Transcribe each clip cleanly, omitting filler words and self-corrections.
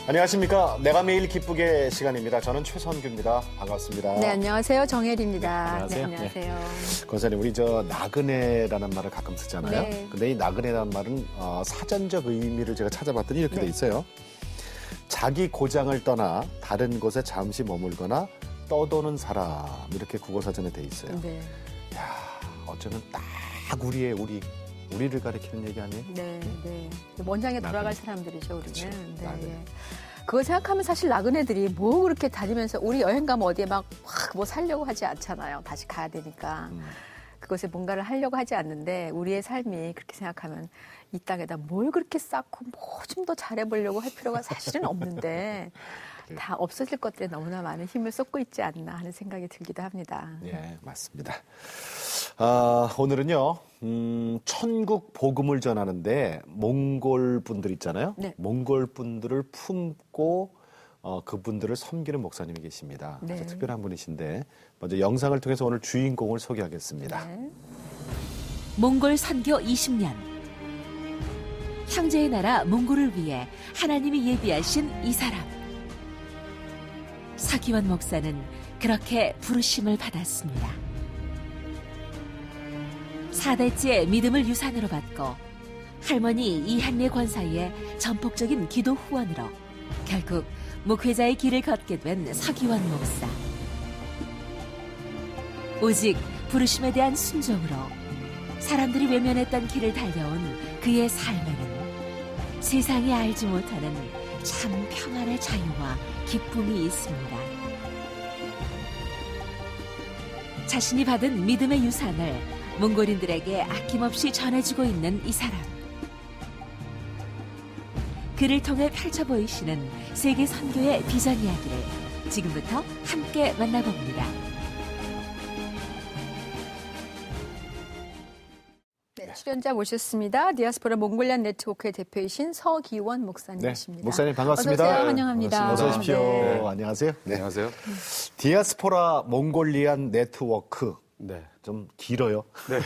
안녕하십니까. 내가 매일 기쁘게 시간입니다. 저는 최선규입니다. 반갑습니다. 네, 안녕하세요. 정혜리입니다. 안녕하세요. 네, 안녕하세요. 권사님, 우리 나그네라는 말을 가끔 쓰잖아요. 네. 근데 이 나그네라는 말은 사전적 의미를 제가 찾아봤더니 이렇게 돼 있어요. 자기 고장을 떠나 다른 곳에 잠시 머물거나 떠도는 사람, 이렇게 국어사전에 돼 있어요. 네. 야, 어쩌면 딱 우리를 가리키는 얘기 아니에요? 네, 네. 원장에 돌아갈 나그네. 사람들이죠, 우리는. 그렇죠. 네, 나그네. 예. 그거 생각하면 사실 나그네들이 뭐 그렇게 다니면서 우리 여행 가면 어디에 막 뭐 살려고 하지 않잖아요. 다시 가야 되니까. 그것에 뭔가를 하려고 하지 않는데 우리의 삶이 그렇게 생각하면 이 땅에다 뭘 그렇게 쌓고 뭐 좀 더 잘해보려고 할 필요가 사실은 없는데 다 없어질 것들에 너무나 많은 힘을 쏟고 있지 않나 하는 생각이 들기도 합니다. 예, 맞습니다. 오늘은요, 천국 복음을 전하는데 몽골 분들 있잖아요. 네. 몽골 분들을 품고 그분들을 섬기는 목사님이 계십니다. 네. 아주 특별한 분이신데 먼저 영상을 통해서 오늘 주인공을 소개하겠습니다. 네. 몽골 선교 20년. 형제의 나라 몽골을 위해 하나님이 예비하신 이 사람. 서기원 목사는 그렇게 부르심을 받았습니다. 4대째 믿음을 유산으로 받고 할머니 이한례 권사의 전폭적인 기도 후원으로 결국 목회자의 길을 걷게 된 서기원 목사. 오직 부르심에 대한 순종으로 사람들이 외면했던 길을 달려온 그의 삶에는 세상이 알지 못하는 참 평안의 자유와 기쁨이 있습니다. 자신이 받은 믿음의 유산을 몽골인들에게 아낌없이 전해주고 있는 이 사람. 그를 통해 펼쳐 보이시는 세계 선교의 비전 이야기를 지금부터 함께 만나봅니다. 네, 출연자 모셨습니다. 디아스포라 몽골리안 네트워크의 대표이신 서기원 목사님이십니다. 네, 목사님 반갑습니다. 어서 오세요. 환영합니다. 어서 오십시오. 네. 안녕하세요. 네. 안녕하세요. 디아스포라 몽골리안 네트워크. 네. 좀 길어요. 네.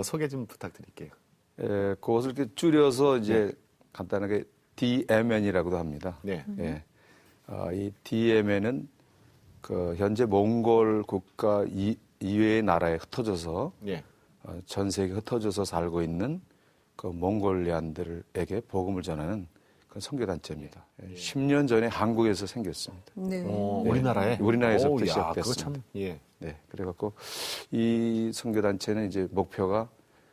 소개 좀 부탁드릴게요. 그것을 이렇게 줄여서 이제 간단하게 DMN이라고도 합니다. 네. 예. 이 DMN은 현재 몽골 국가 이외의 나라에 흩어져서 예. 전 세계에 흩어져서 살고 있는 그 몽골리안들에게 복음을 전하는 그런 선교단체입니다. 10년 전에 한국에서 생겼습니다. 네. 우리나라에? 우리나라에서부터 오, 야, 시작됐습니다. 그거 참, 예. 네, 그래갖고 이 선교단체는 이제 목표가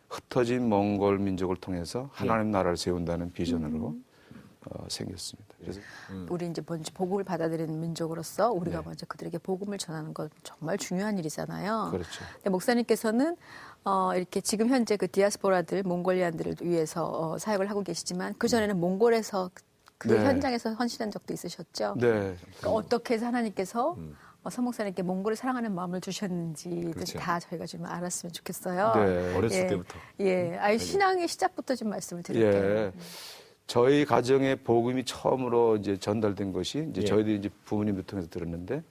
흩어진 몽골 민족을 통해서 하나님 나라를 세운다는 비전으로 생겼습니다. 그래서 우리 이제 먼저 복음을 받아들이는 민족으로서 우리가 먼저 그들에게 복음을 전하는 건 정말 중요한 일이잖아요. 그렇죠. 근데 목사님께서는 이렇게 지금 현재 그 디아스포라들, 몽골리안들을 위해서 사역을 하고 계시지만 그 전에는 몽골에서 그 네. 현장에서 헌신한 적도 있으셨죠. 네, 그러니까 어떻게 해서 하나님께서 서 목사님께 몽골을 사랑하는 마음을 주셨는지 그렇죠. 다 저희가 좀 알았으면 좋겠어요. 네. 어렸을 예. 때부터. 예, 아예 신앙의 시작부터 좀 말씀을 드릴게요. 예. 저희 가정에 복음이 처음으로 이제 전달된 것이 이제 저희들이 이제 부모님들 통해서 들었는데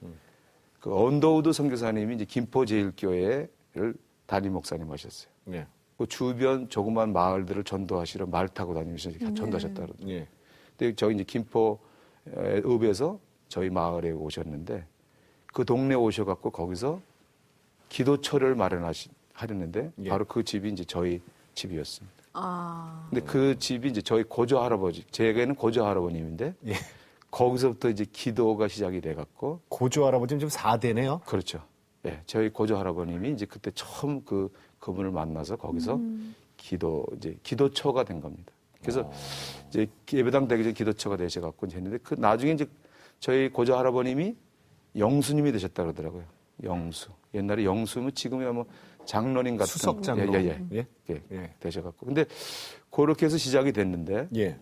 그 언더우드 선교사님이 이제 김포제일교회를 담임 목사님 하셨어요. 예. 그 주변 조그만 마을들을 전도하시러 말 타고 다니면서 전도하셨다 그러더라고요. 예. 근데 저희 이제 김포 읍에서 저희 마을에 오셨는데 그 동네 오셔갖고 거기서 기도처를 하려는데 바로 그 집이 이제 저희 집이었습니다. 근데 그 집이 이제 저희 고조 할아버지, 제게는 고조 할아버님인데 거기서부터 이제 기도가 시작이 돼갖고 고조 할아버지는 지금 4대네요. 그렇죠. 예, 저희 고조 할아버님이 이제 그때 처음 그분을 만나서 거기서 기도처가 된 겁니다. 그래서 이제 예배당 되기 전에 기도처가 되셔갖고 이제 했는데 그 나중에 이제 저희 고조 할아버님이 영수님이 되셨다 그러더라고요. 영수. 옛날에 영수면 지금이야 뭐 장로님 같은. 수석 장로. 예. 되셔갖고. 근데 그렇게 해서 시작이 됐는데. 예.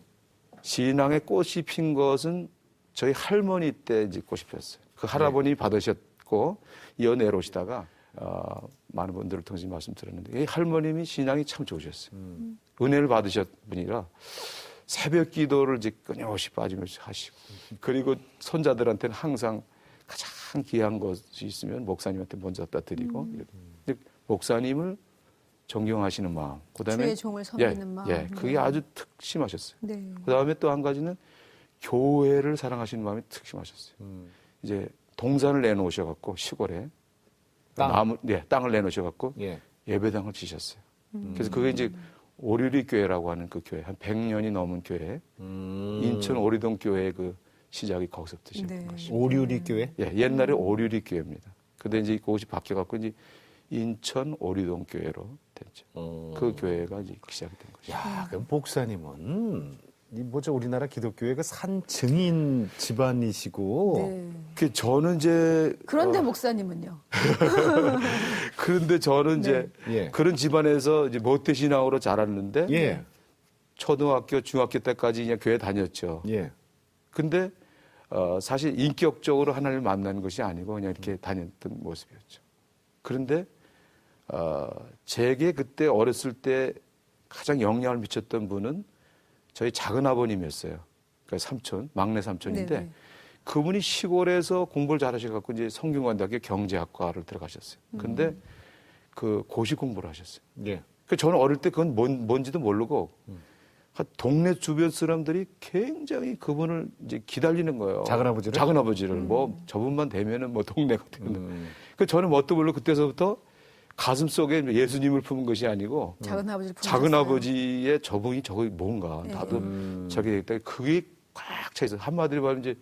신앙의 꽃이 핀 것은 저희 할머니 때 이제 꽃이 피었어요. 그 할아버님이 받으셨고, 이어내려 오시다가, 많은 분들을 통해서 말씀 드렸는데, 이 할머님이 신앙이 참 좋으셨어요. 은혜를 받으셨 분이라 새벽 기도를 이제 끊임없이 빠지면서 하시고, 그리고 손자들한테는 항상 가장 귀한 것이 있으면 목사님한테 먼저 갖다 드리고, 근데 목사님을 존경하시는 마음, 그다음에 주의 종을 섬기는 마음. 예, 그게 네. 아주 특심하셨어요. 네. 그다음에 또 한 가지는 교회를 사랑하시는 마음이 특심하셨어요. 이제 동산을 내놓으셔갖고 시골에 땅. 땅을 내놓으셔갖고 예. 예배당을 지셨어요. 그래서 그게 이제 오류리 교회라고 하는 그 교회, 한 100년이 넘은 교회, 인천 오리동 교회의 그 시작이 거기서부터 시작된 네. 것이죠. 오류리 교회. 예, 옛날에 오류리 교회입니다. 근데 이제 그곳이 바뀌어갖고 이제 인천 오리동 교회로 됐죠. 그 교회가 이제 시작이 된 것이죠. 야, 그럼 목사님은 이 뭐죠 우리나라 기독교의 그 산 증인 집안이시고 네. 그 저는 이제 그런데 목사님은요? 그런데 저는 이제 예. 그런 집안에서 이제 모태 신앙으로 자랐는데 예. 초등학교, 중학교 때까지 그냥 교회 다녔죠. 예. 근데 사실 인격적으로 하나님을 만난 것이 아니고 그냥 이렇게 다녔던 모습이었죠. 그런데 제게 그때 어렸을 때 가장 영향을 미쳤던 분은 저희 작은 아버님이었어요. 그러니까 삼촌, 막내 삼촌인데 네네. 그분이 시골에서 공부를 잘하셔갖고 이제 성균관대학교 경제학과를 들어가셨어요. 근데 그 고시 공부를 하셨어요. 예. 그 저는 어릴 때 그건 뭔지도 모르고 동네 주변 사람들이 굉장히 그분을 이제 기다리는 거예요. 작은아버지를? 작은아버지를 뭐 저분만 되면은 뭐 동네가 되는. 그 저는 뭣도 모르고 그때서부터 가슴 속에 예수님을 품은 것이 아니고 작은 아버지를 작은 아버지의 저분이 저거 뭔가 네. 나도 저게 되겠다. 그게 꽉 차 있어. 한마디로 말하면 이제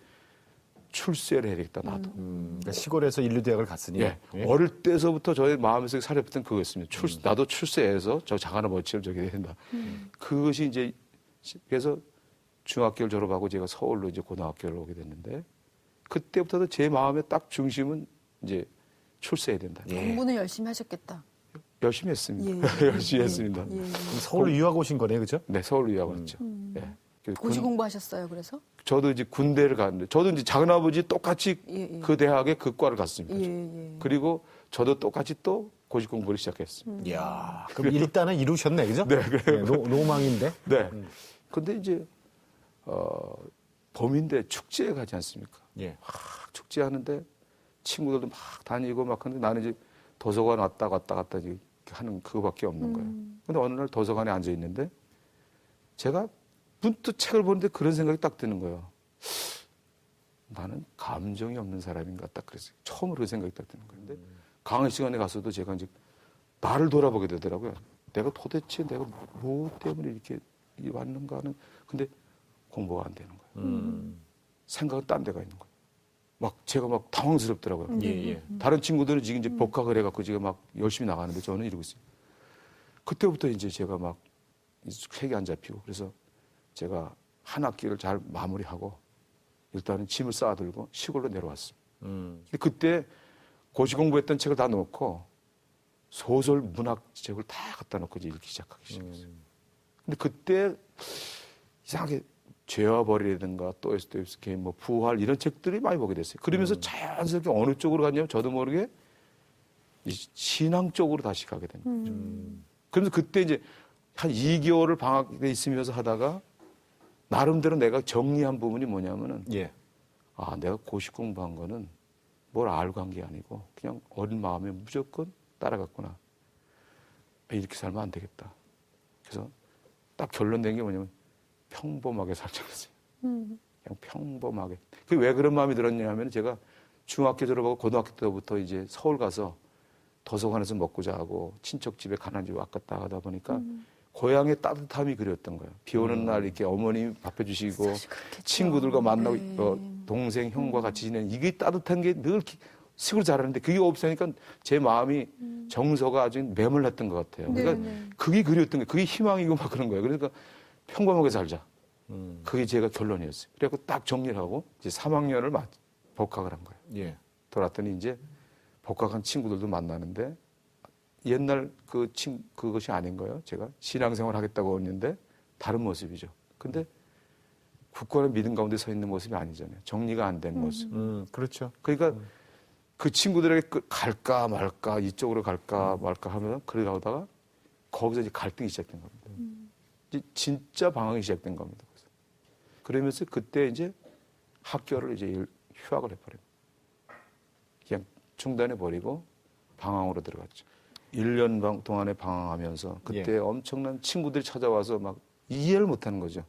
출세를 해야 되겠다 나도. 그러니까 시골에서 인류대학을 갔으니. 예. 어릴 때서부터 저의 마음속에 살아있던 그거였습니다. 나도 출세해서 저 작은 아버지를 저게 된다. 그것이 이제 그래서 중학교를 졸업하고 제가 서울로 이제 고등학교를 오게 됐는데 그때부터도 제 마음의 딱 중심은 이제 출세해야 된다. 공부는 열심히 하셨겠다. 열심히 했습니다. 열심히 했습니다. 예. 서울로 유학 오신 거네, 그죠? 네, 서울로 유학을 했죠. 예. 그래서 고시 공부하셨어요, 그래서? 저도 이제 군대를 갔는데, 저도 이제 작은아버지 똑같이 예, 예. 그 대학에 그 과를 갔습니다. 예. 그리고 저도 똑같이 또 고시 공부를 시작했습니다. 이야, 그럼 일단은 이루셨네, 그죠? 네, 그래요. 로망인데. 네. 근데 이제, 봄인데 축제에 가지 않습니까? 예. 막 축제하는데 친구들도 막 다니고 막 하는데 나는 이제 도서관 왔다 갔다 이제 하는 그거밖에 없는 거예요. 근데 어느 날 도서관에 앉아 있는데 제가 문득 책을 보는데 그런 생각이 딱 드는 거예요. 나는 감정이 없는 사람인가 딱 그랬어요. 처음으로 그 생각이 딱 드는 거예요. 근데 강의 시간에 가서도 제가 이제 나를 돌아보게 되더라고요. 내가 도대체 내가 뭐 때문에 이렇게 왔는가 하는. 근데 공부가 안 되는 거예요. 생각은 딴 데가 있는 거예요. 막 제가 막 당황스럽더라고요. 예. 다른 친구들은 지금 이제 복학을 해갖고 지금 막 열심히 나가는데 저는 이러고 있어요. 그때부터 이제 제가 막 색이 안 잡히고 그래서 제가 한 학기를 잘 마무리하고 일단은 짐을 쌓아들고 시골로 내려왔습니다. 근데 그때 고시 공부했던 책을 다 놓고 소설 문학책을 다 갖다 놓고 이제 읽기 시작하기 시작했어요. 근데 그때 이상하게 죄와 벌이라든가 도스토옙스키 뭐 부활 이런 책들이 많이 보게 됐어요. 그러면서 자연스럽게 어느 쪽으로 갔냐면 저도 모르게 이 신앙 쪽으로 다시 가게 된 거죠. 그러면서 그때 이제 한 2개월을 방학에 있으면서 하다가 나름대로 내가 정리한 부분이 뭐냐면은 예. 아, 내가 고시 공부한 거는 뭘 알고 한 게 아니고 그냥 어린 마음에 무조건 따라갔구나. 아, 이렇게 살면 안 되겠다. 그래서 딱 결론 낸 게 뭐냐면 평범하게 살자고 했어요. 그냥 평범하게. 그게 왜 그런 마음이 들었냐 하면 제가 중학교 졸업하고 고등학교 때부터 이제 서울 가서 도서관에서 먹고 자고 친척 집에 가난 집 왔다 갔다 하다 보니까 고향의 따뜻함이 그리웠던 거예요. 비 오는 날 이렇게 어머니 밥 해주시고 친구들과 만나고 동생, 형과 같이 지내는 이게 따뜻한 게 늘 시골 자라는데 그게 없으니까 제 마음이 정서가 아주 메물랐던 것 같아요. 그러니까 그게 그리웠던 거예요. 그게 희망이고 막 그런 거예요. 그러니까 평범하게 살자. 그게 제가 결론이었어요. 그래서 딱 정리를 하고 이제 3학년을 복학을 한 거예요. 예. 돌았더니 이제 복학한 친구들도 만나는데 옛날 그것이 아닌 거예요. 제가 신앙생활 하겠다고 했는데 다른 모습이죠. 근데 굳건한 믿음 가운데 서 있는 모습이 아니잖아요. 정리가 안 된 모습. 그렇죠. 그러니까 그 친구들에게 갈까 말까 이쪽으로 갈까 말까 하면 그러다가 거기서 이제 갈등이 시작된 겁니다. 이제 진짜 방황이 시작된 겁니다. 그러면서 그때 이제 학교를 이제 휴학을 해버립니다. 그냥 중단해 버리고 방황으로 들어갔죠. 1년 동안에 방황하면서 그때 엄청난 친구들이 찾아와서 막 이해를 못하는 거죠.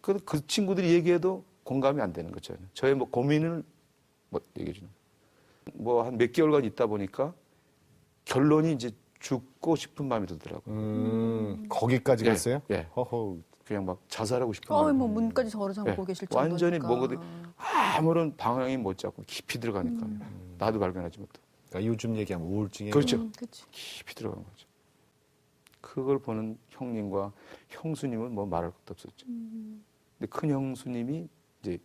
그 친구들이 얘기해도 공감이 안 되는 거죠. 저의 뭐 고민을 뭐 얘기해 주는 뭐 한 몇 개월간 있다 보니까 결론이 이제 죽고 싶은 마음이 들더라고요. 거기까지 갔어요? 예. 허허. 그냥 막 자살하고 싶은 마음이 뭐 문까지 저러 잠고 계실 정도니까. 완전히 뭔가 아무런 방향이 못 잡고 깊이 들어가니까 나도 발견하지 못하고. 그러니까 요즘 얘기하면 우울증이에요. 그렇죠. 그치. 깊이 들어간 거죠. 그걸 보는 형님과 형수님은 뭐 말할 것도 없었죠. 근데 큰 형수님이 이제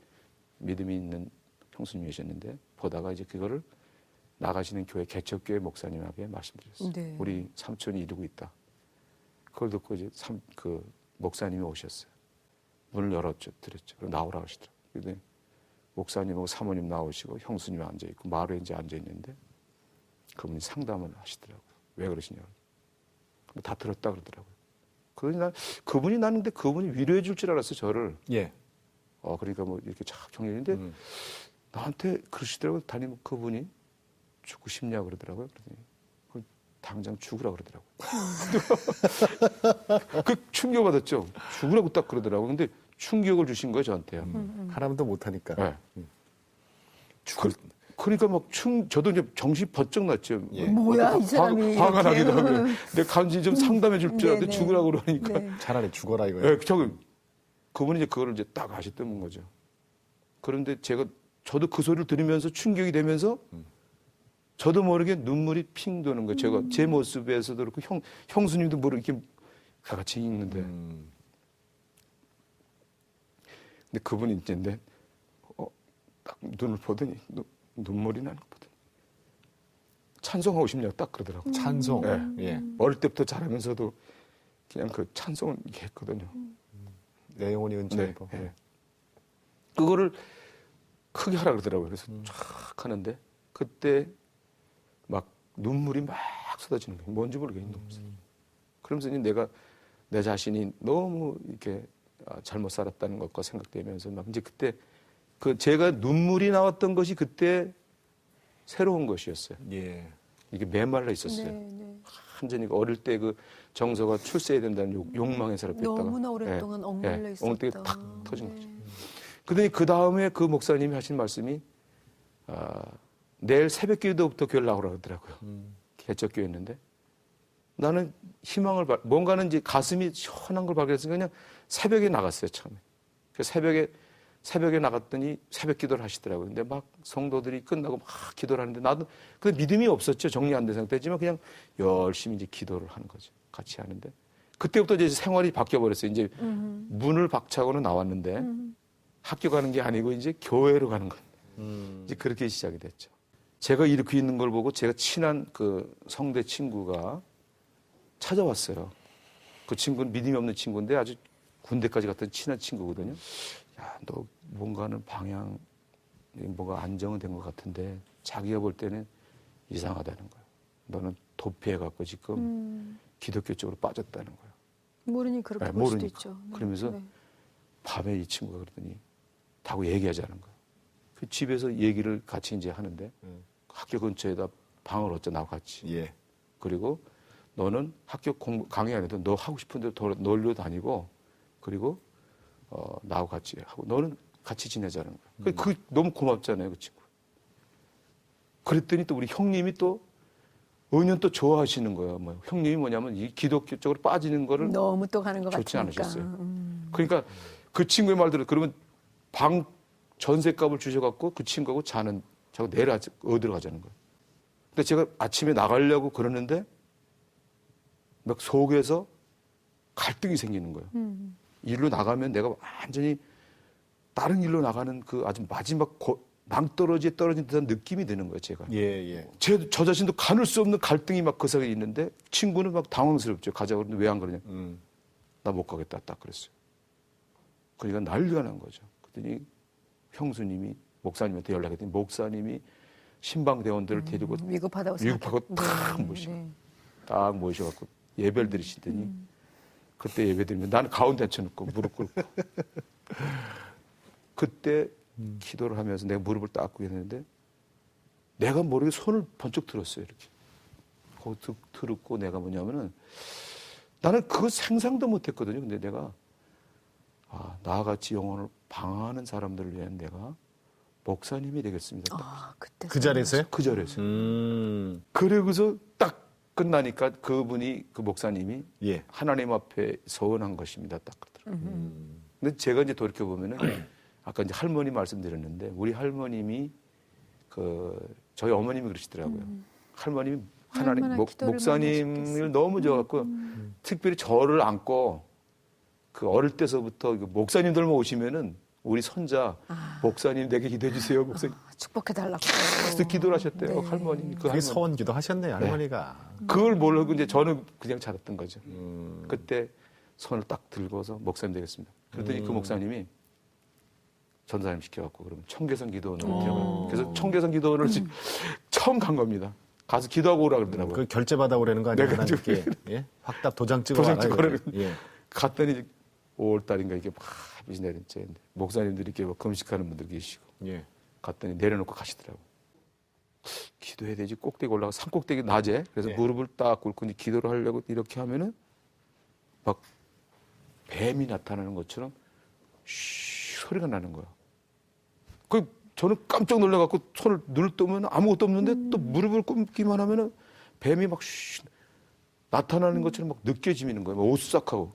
믿음이 있는 형수님이셨는데 보다가 이제 그거를 나가시는 교회 개척교회 목사님에게 말씀드렸어요. 네. 우리 삼촌이 이러고 있다. 그걸 듣고 이제 그 목사님이 오셨어요. 문을 열었죠, 드렸죠. 그리고 나오라 하시더라고요. 근데 목사님하고 사모님 나오시고 형수님이 앉아 있고 마루에 이제 앉아 있는데 그분이 상담을 하시더라고요. 왜 그러시냐고. 다 들었다 그러더라고요. 그분이 나는데 그분이 위로해 줄 줄 알았어요, 저를. 예. 그러니까 뭐 이렇게 착 정리했는데 나한테 그러시더라고요. 담임 그분이 죽고 싶냐 그러더라고요. 그러더니 당장 죽으라 그러더라고요. 그 충격받았죠. 죽으라고 딱 그러더라고요. 근데 충격을 주신 거예요, 저한테요. 하나만 더 못하니까. 네. 그러니까 막 저도 이제 정신 번쩍 났죠. 예. 뭐야, 이 사람이. 화가 이렇게. 나기도 하고. 내 간지 좀 상담해 줄 줄 알았는데 네네. 죽으라고 그러니까. 네. 차라리 죽어라 이거예요. 네, 그분이 이제 그거를 이제 딱 아셨던 거죠. 그런데 저도 그 소리를 들으면서 충격이 되면서 저도 모르게 눈물이 핑 도는 거예요. 제가 제 모습에서도 그렇고 형수님도 모르게 이렇게 다 같이 있는데. 근데 그분이 이제 딱 눈을 보더니 눈물이 나는 거거든. 찬송하고 싶냐고 딱 그러더라고요. 찬송. 네. 예. 어릴 때부터 잘하면서도 그냥 그 찬송을 이렇게 했거든요. 내 영혼이 은총을 네, 봐. 네. 그거를 크게 하라 그러더라고요. 그래서 쫙 하는데 그때 막 눈물이 막 쏟아지는 거예요. 뭔지 모르겠는데. 그러면서 이제 내가 내 자신이 너무 이렇게 잘못 살았다는 것과 생각되면서 막 이제 그때 제가 눈물이 나왔던 것이 그때 새로운 것이었어요. 예. 이게 메말라 있었어요. 네. 완전히 어릴 때 그 정서가 출세해야 된다는 욕망에 사로잡혔다가 너무나 오랫동안 엉걸려 있었다. 엉뚱이 탁 터진 거죠. 그러더니 그 다음에 그 목사님이 하신 말씀이 내일 새벽 기도부터 교회를 나오라 그러더라고요. 개척교회였는데 나는 희망을 뭔가는 이제 가슴이 시원한 걸 발견했으니까 그냥 새벽에 나갔어요 처음에. 그 새벽에 나갔더니 새벽 기도를 하시더라고요. 근데 막 성도들이 끝나고 막 기도를 하는데 나도 그 믿음이 없었죠. 정리 안 된 상태지만 그냥 열심히 이제 기도를 하는 거죠. 같이 하는데 그때부터 이제 생활이 바뀌어 버렸어요. 이제 문을 박차고는 나왔는데 학교 가는 게 아니고 이제 교회로 가는 거예요. 이제 그렇게 시작이 됐죠. 제가 이렇게 있는 걸 보고 제가 친한 그 성대 친구가 찾아왔어요. 그 친구는 믿음이 없는 친구인데 아주 군대까지 갔던 친한 친구거든요. 야, 너 뭔가는 방향, 뭐가 안정은 된 것 같은데 자기가 볼 때는 이상하다는 거야. 너는 도피해갖고 지금 기독교 쪽으로 빠졌다는 거야. 모르니 그렇게 네, 볼 수도 모르니까. 있죠. 네. 그러면서 네. 밤에 이 친구가 그러더니 다고 얘기하자는 거야. 그 집에서 얘기를 같이 이제 하는데 학교 근처에다 방을 얻자 나와 같이. 예. 그리고 너는 학교 강의 안 해도 너 하고 싶은 대로 놀러 다니고 그리고 나하고 같이 하고 너는 같이 지내자는 거야. 그 너무 고맙잖아요, 그 친구. 그랬더니 또 우리 형님이 또 은연 또 좋아하시는 거예요. 뭐 형님이 뭐냐면 이 기독교 쪽으로 빠지는 거를 너무 또 가는 것 좋지 같으니까. 않으셨어요. 그러니까 그 친구의 말대로 그러면 방 전셋값을 주셔갖고 그 친구하고 자고 내일 어디로 가자는 거예요. 근데 제가 아침에 나가려고 그러는데 막 속에서 갈등이 생기는 거예요. 일로 나가면 내가 완전히 다른 일로 나가는 그 아주 마지막 낭떠러지에 떨어진 듯한 느낌이 드는 거예요, 제가. 예. 저 자신도 가눌 수 없는 갈등이 막 그 사이에 있는데 친구는 막 당황스럽죠. 가자고 그러는데 왜 안 그러냐. 나 못 가겠다. 딱 그랬어요. 그러니까 난리가 난 거죠. 그랬더니 형수님이 목사님한테 연락했더니 목사님이 신방대원들을 데리고 위급하다고 위급하고 탁 모시고 딱 모셔갖고 예배를 드리시더니 그때 예배 드리면 나는 가운데 앉혀놓고 무릎 꿇고 그때 기도를 하면서 내가 무릎을 딱 꿇고 했는데 내가 모르게 손을 번쩍 들었어요. 이렇게 들었고 내가 뭐냐면은 나는 그거 상상도 못했거든요. 근데 내가 나같이 영혼을 방황하는 사람들을 위한 내가 목사님이 되겠습니다. 그때 그 자리에서요? 그 자리에서. 그러고서 딱 끝나니까 그분이 그 목사님이 예. 하나님 앞에 서원한 것입니다. 딱 그러더라고요. 근데 제가 이제 돌이켜 보면은 아까 이제 할머니 말씀드렸는데 우리 할머님이 저희 어머님이 그러시더라고요. 할머님이 하나님 목사님을 너무 좋아갖고 특별히 저를 안고 그 어릴 때서부터 목사님들만 오시면은 우리 손자 목사님 되게 기도해 주세요. 목사님 축복해달라고. 그래서 기도를 하셨대요. 네. 할머니. 그게 할머니. 서원기도 하셨네요, 할머니가. 그걸 모르고 이제 저는 그냥 찾았던 거죠. 그때 손을 딱 들고서 목사님 되겠습니다. 그랬더니 그 목사님이 전사님 시켜갖고 그러면 청계산 기도원으로 데려가요. 그래서 청계산 기도원을 처음 간 겁니다. 가서 기도하고 오라 그러더라고요. 그 결제 받아 오라는 거 아니에요? 내가 하나님께. 예? 확답 도장 찍어 도장 와라. 찍어라. 예. 갔더니 5월달인가 이게 막 빛이 내렸지. 목사님들이 이렇게 막 금식하는 분들 계시고 예. 갔더니 내려놓고 가시더라고요. 기도해야 되지. 꼭대기 올라가 산꼭대기 낮에 그래서 예. 무릎을 딱 꿇고 이제 기도를 하려고 이렇게 하면은 막 뱀이 나타나는 것처럼 쉬 소리가 나는 거야. 저는 깜짝 놀라갖고 손을 눈을 뜨면 아무것도 없는데 또 무릎을 꿇기만 하면은 뱀이 막 나타나는 것처럼 막 느껴지는 거예요. 막 오싹하고.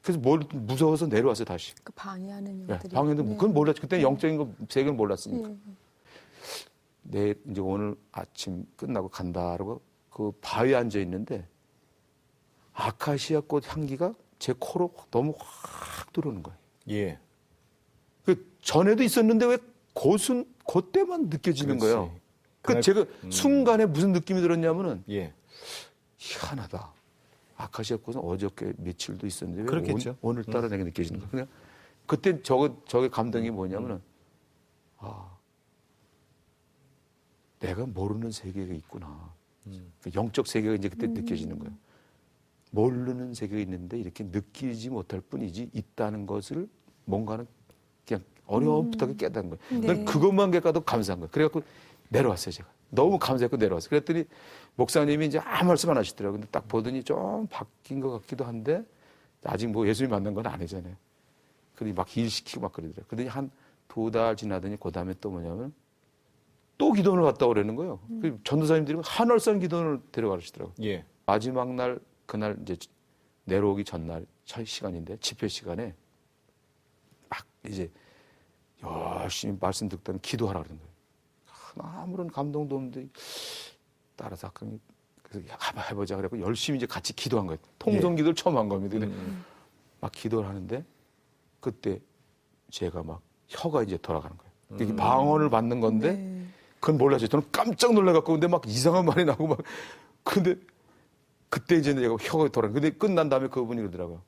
그래서 무서워서 내려왔어요 다시. 그 방해하는 네, 영들이. 방해는 그건 몰랐죠. 그때 영적인 거 세계는 몰랐으니까. 예. 내일 이제 오늘 아침 끝나고 간다라고 그 바위에 앉아 있는데 아카시아 꽃 향기가 제 코로 너무 확 들어오는 거예요. 예. 그 전에도 있었는데 왜 그때만 느껴지는 그렇지. 거예요. 그 제가 순간에 무슨 느낌이 들었냐면은 예. 희한하다. 아카시아 꽃은 어저께 며칠도 있었는데 왜 그렇겠죠. 오늘따라 내게 느껴지는 거야. 그냥 그때 저게 감동이 뭐냐면은 내가 모르는 세계가 있구나. 그 영적 세계가 이제 그때 느껴지는 거예요. 모르는 세계가 있는데 이렇게 느끼지 못할 뿐이지 있다는 것을 뭔가는 그냥 어려움부터 깨닫는 거예요. 네. 난 그것만 깨닫도 감사한 거예요. 그래갖고 내려왔어요, 제가. 너무 감사했고 내려왔어요. 그랬더니 목사님이 이제 아무 말씀 안 하시더라고요. 근데 딱 보더니 좀 바뀐 것 같기도 한데 아직 뭐 예수님 만난 건 아니잖아요. 그러니 막 일시키고 막 그러더라고요. 그러더니 한 2달 지나더니 그 다음에 또 뭐냐면 또 기도원을 갔다 오라는 거예요. 그 전도사님들이 한월산 기도원을 데려가시더라고요. 예. 마지막 날 그날 이제 내려오기 전날 첫 시간인데 집회 시간에 막 이제 열심히 말씀 듣다는 기도하라 그러는 거예요. 아무런 감동도 없는데 따라서 그래서 한번 해보자 그래고 열심히 이제 같이 기도한 거예요. 통성 기도를 처음 한 겁니다. 근데 막 기도를 하는데 그때 제가 막 혀가 이제 돌아가는 거예요. 이게 방언을 받는 건데 네. 그건 몰랐어요. 저는 깜짝 놀라갖고 근데 막 이상한 말이 나고 막 근데 그때 이제 내가 혀가 돌아가는 근데 끝난 다음에 그분이 그러더라고요.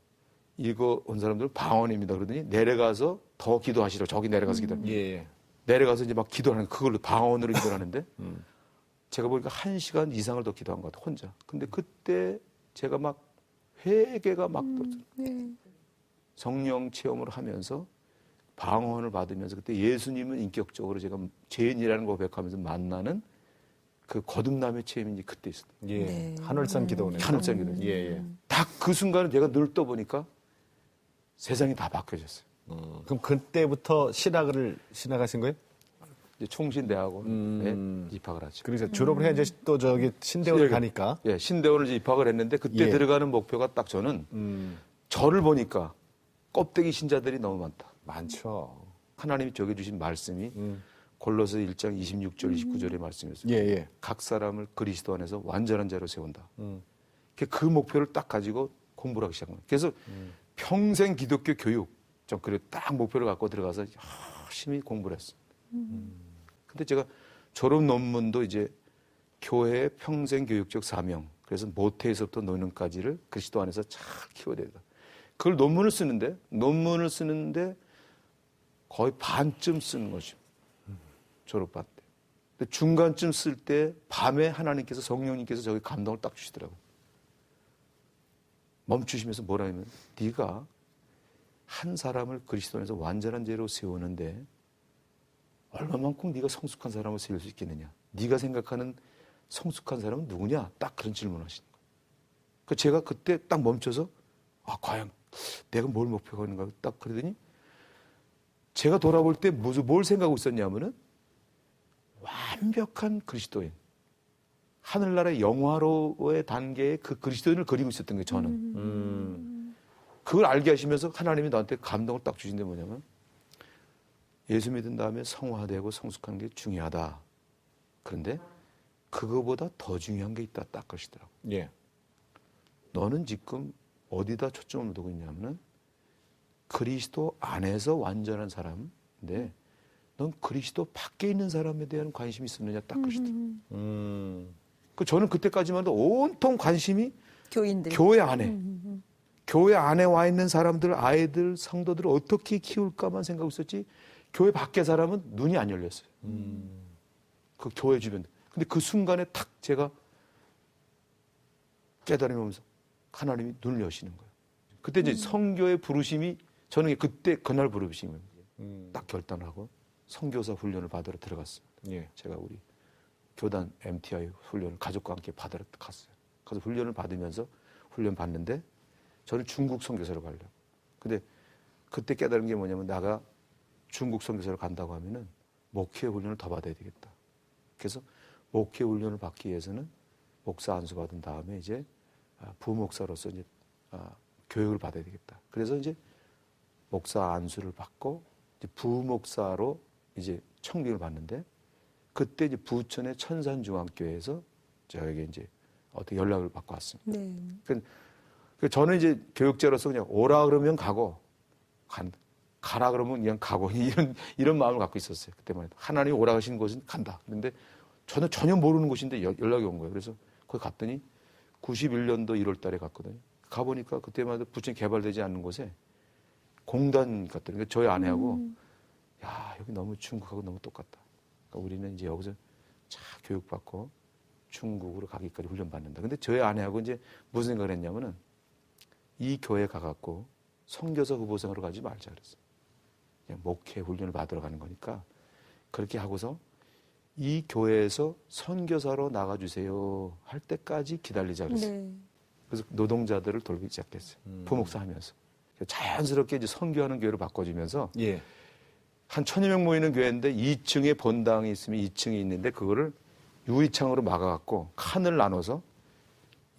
이거 온 사람들은 방언입니다. 그러더니 내려가서 더 기도하시라고 저기 내려가서 기도하는 예. 내려가서 이제 막 기도하는 그걸로 방언으로 기도하는데 제가 보니까 1시간 이상을 더 기도한 것 같아요. 혼자. 근데 그때 제가 막 회개가 막 떴어요. 네. 성령 체험을 하면서 방언을 받으면서 그때 예수님은 인격적으로 제가 죄인이라는 걸 고백하면서 만나는 그 거듭남의 체험이 이제 그때 있었어요. 예. 네. 한월산 기도원에. 한월산 기도. 예, 예. 딱 그 순간에 제가 늘 떠보니까 세상이 다 바뀌어졌어요. 그럼 그때부터 신학하신 거예요? 이제 총신대학원에 입학을 하죠. 그래서 졸업을 해야 이제 또 저기 신대원을 예, 가니까. 예, 신대원을 이제 입학을 했는데 그때 예. 들어가는 목표가 딱 저는 저를 보니까 껍데기 신자들이 너무 많다. 많죠. 하나님이 저게 주신 말씀이 골로새 1장 26절 29절의 말씀이었어요. 예, 예. 각 사람을 그리스도 안에서 완전한 자로 세운다. 그 목표를 딱 가지고 공부를 하기 시작한 거예요. 그래서 평생 기독교 교육 좀 그래 딱 목표를 갖고 들어가서 열심히 공부를 했어요. 근데 제가 졸업 논문도 이제 교회의 평생 교육적 사명 그래서 모태에서부터 노년까지를 그리스도 안에서 잘 키워야 된다. 그걸 논문을 쓰는데 거의 반쯤 쓰는 거죠. 졸업반 때. 근데 중간쯤 쓸 때 밤에 하나님께서 성령님께서 저기 감동을 딱 주시더라고요. 멈추시면서 뭐라 하면 네가 한 사람을 그리스도 안에서 완전한 죄로 세우는데 얼마만큼 네가 성숙한 사람을 세울 수 있겠느냐. 네가 생각하는 성숙한 사람은 누구냐? 딱 그런 질문을 하시는 거예요. 그 제가 그때 딱 멈춰서 과연 내가 뭘 목표가 있는가 딱 그러더니 제가 돌아볼 때 뭘 생각하고 있었냐면은 완벽한 그리스도인. 하늘나라의 영화로의 단계의 그 그리스도인을 그리고 있었던 거예요, 저는. 그걸 알게 하시면서 하나님이 나한테 감동을 딱 주신 게 뭐냐면 예수 믿은 다음에 성화되고 성숙하는 게 중요하다. 그런데 그거보다 더 중요한 게 있다. 딱 그러시더라고요. 예. 너는 지금 어디다 초점을 두고 있냐면은 그리스도 안에서 완전한 사람인데 넌 그리스도 밖에 있는 사람에 대한 관심이 있었느냐 딱 그러시더라고요. 그 저는 그때까지만 해도 온통 관심이 교인들. 교회 안에 교회 안에 와 있는 사람들, 아이들, 성도들을 어떻게 키울까만 생각하고 있었지 교회 밖의 사람은 눈이 안 열렸어요. 그 교회 주변. 근데 그 순간에 탁 제가 깨달음이 오면서 하나님이 눈을 여시는 거예요. 그때 이제 성교의 부르심이 저는 그때 그날 부르신 거예요. 딱 결단하고 선교사 훈련을 받으러 들어갔습니다. 예. 제가 우리 교단 MTI 훈련을 가족과 함께 받으러 갔어요. 그래서 훈련을 받으면서 훈련 받는데 저는 중국 선교사로 가려고. 근데 그때 깨달은 게 뭐냐면 내가 중국 선교사로 간다고 하면은 목회 훈련을 더 받아야 되겠다. 그래서 목회 훈련을 받기 위해서는 목사 안수 받은 다음에 이제 부목사로서 이제 교육을 받아야 되겠다. 그래서 이제 목사 안수를 받고 이제 부목사로 이제 청빙을 받는데 그때 이제 부천의 천산중앙교회에서 저에게 이제 어떻게 연락을 받고 왔습니다. 네. 그 저는 이제 교육자로서 그냥 오라 그러면 가고 가라 그러면 그냥 가고 이런 마음을 갖고 있었어요. 그때만 해도 하나님이 오라 하신 곳은 간다. 그런데 저는 전혀 모르는 곳인데 연락이 온 거예요. 그래서 거기 갔더니 91년도 1월 달에 갔거든요. 가보니까 그때만 해도 부천이 개발되지 않는 곳에 공단 같더라고요. 그러니까 저희 아내하고 야 여기 너무 중국하고 너무 똑같다. 그러니까 우리는 이제 여기서 잘 교육받고 중국으로 가기까지 훈련받는다. 근데 저희 아내하고 이제 무슨 생각을 했냐면은 이 교회 가갖고 선교사 후보생으로 가지 말자 그랬어요. 그냥 목회 훈련을 받으러 가는 거니까 그렇게 하고서 이 교회에서 선교사로 나가주세요 할 때까지 기다리자 그랬어요. 네. 그래서 노동자들을 돌보기 시작했어요. 부목사 하면서. 자연스럽게 이제 선교하는 교회로 바꿔주면서 예. 한 1000여 명 모이는 교회인데 2층에 본당이 있으면 2층에 있는데 그거를 유리창으로 막아갖고 칸을 나눠서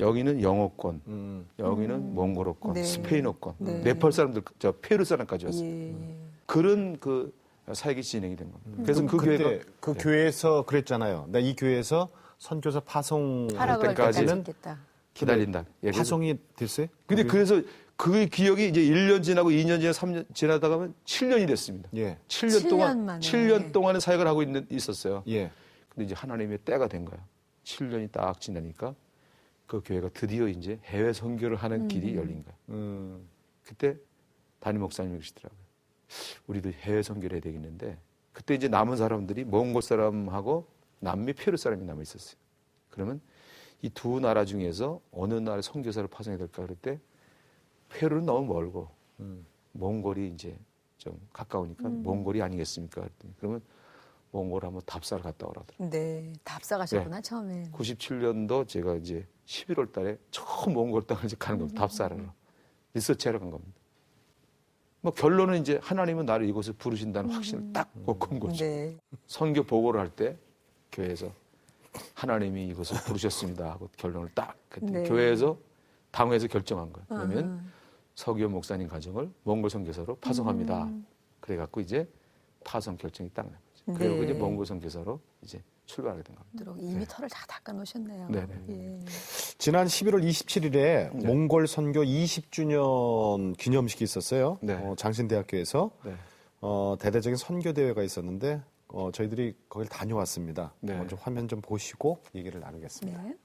여기는 영어권, 여기는 몽골어권, 네. 스페인어권, 네. 네팔 사람들, 페루 사람까지 왔어요. 예. 그런 그 사역이 진행이 된 겁니다. 그래서 그 그때 교회가 그 교회에서 그랬잖아요. 나 이 교회에서 선교사 파송할 하라고 할 때까지는 때까지 있겠다. 기다린다. 예, 파송이 됐어요? 근데 그래서 그 기억이 이제 1년 지나고 2년 지나고 3년 지나다 가면 7년이 됐습니다. 예. 7년 만에. 7년 동안의 사역을 하고 있었어요. 예. 근데 이제 하나님의 때가 된 거야. 7년이 딱 지나니까 그 교회가 드디어 이제 해외 선교를 하는 길이 열린 거야. 그때 담임 목사님이 그러시더라고요. 우리도 해외 선교를 해야 되겠는데 그때 이제 남은 사람들이 몽골 사람하고 남미 페루 사람이 남아 있었어요. 그러면 이 두 나라 중에서 어느 나라에 선교사를 파송해야 될까 그럴 때 페루는 너무 멀고 몽골이 이제 좀 가까우니까 몽골이 아니겠습니까? 그랬더니 그러면 몽골 한번 답사를 갔다 오라더라고요. 네. 답사 가셨구나, 처음에. 97년도 제가 이제 11월 달에 처음 몽골 땅을 이제 가는 겁니다. 답사를 하러. 리서치하러 간 겁니다. 뭐 결론은 이제 하나님은 나를 이곳에 부르신다는 확신을 딱 얻은 거죠. 네. 선교 보고를 할 때 교회에서 하나님이 이곳을 부르셨습니다 하고 결론을 딱 그랬더니 네. 교회에서 당회에서 결정한 거예요. 그러면 서기현 목사님 가정을 몽골 선교사로 파송합니다. 그래갖고 이제 파송 결정이 딱 난 거죠. 그리고 네. 이제 몽골 선교사로 이제 출발하게 된 겁니다. 이미 털을 다 닦아 놓으셨네요. 네네. 예. 지난 11월 27일에 몽골 선교 20주년 기념식이 있었어요. 네. 장신대학교에서 네. 대대적인 선교 대회가 있었는데 저희들이 거길 다녀왔습니다. 네. 먼저 화면 좀 보시고 얘기를 나누겠습니다. 네.